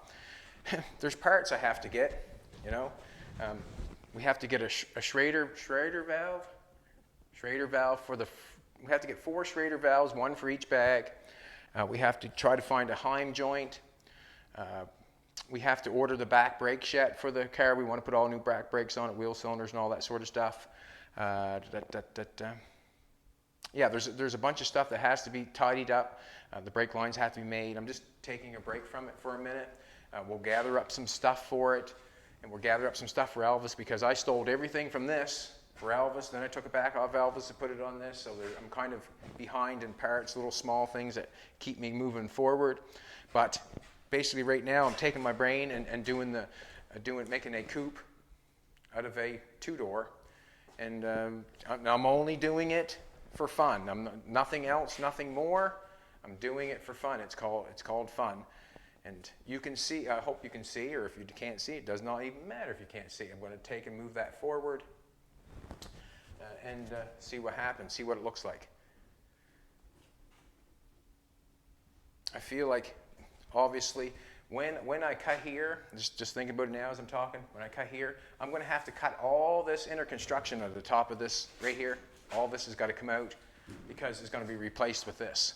There's parts I have to get, you know. We have to get a Schrader valve. Schrader valve we have to get 4 Schrader valves, 1 for each bag. We have to try to find a Heim joint. We have to order the back brake set for the car. We want to put all new back brakes on it, wheel cylinders and all that sort of stuff. Yeah, there's a bunch of stuff that has to be tidied up. The brake lines have to be made. I'm just taking a break from it for a minute. We'll gather up some stuff for it, and we'll gather up some stuff for Elvis, because I stole everything from this for Elvis. Then I took it back off Elvis to put it on this, so I'm kind of behind in parts, little small things that keep me moving forward. But basically right now I'm taking my brain and making a coupe out of a two-door, and I'm only doing it for fun. Nothing else, nothing more. I'm doing it for fun. It's called fun. And you can see, I hope you can see, or if you can't see, it does not even matter if you can't see. I'm going to take and move that forward and see what happens, see what it looks like. I feel like, obviously, when I cut here, just thinking about it now as I'm talking, when I cut here, I'm going to have to cut all this inner construction at the top of this right here. All this has got to come out because it's going to be replaced with this.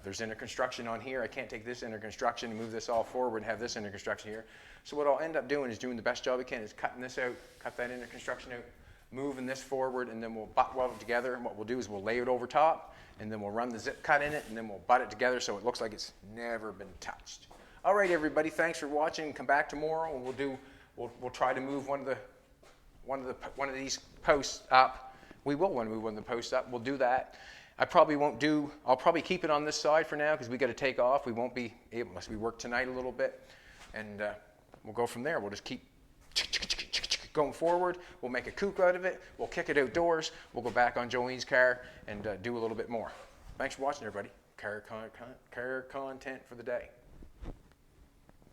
There's inner construction on here. I can't take this inner construction and move this all forward and have this inner construction here. So what I'll end up doing is doing the best job I can is cutting this out, cut that inner construction out, moving this forward, and then we'll butt weld it together. And what we'll do is we'll lay it over top, and then we'll run the zip cut in it, and then we'll butt it together so it looks like it's never been touched. All right, everybody, thanks for watching. Come back tomorrow, and we'll try to move one of these posts up. We will want to move one of the posts up. We'll do that. I'll probably keep it on this side for now because we got to take off. We won't be able, unless we work tonight a little bit, and we'll go from there. We'll just keep going forward. We'll make a coupe out of it. We'll kick it outdoors. We'll go back on Jolene's car and do a little bit more. Thanks for watching, everybody. Car content for the day.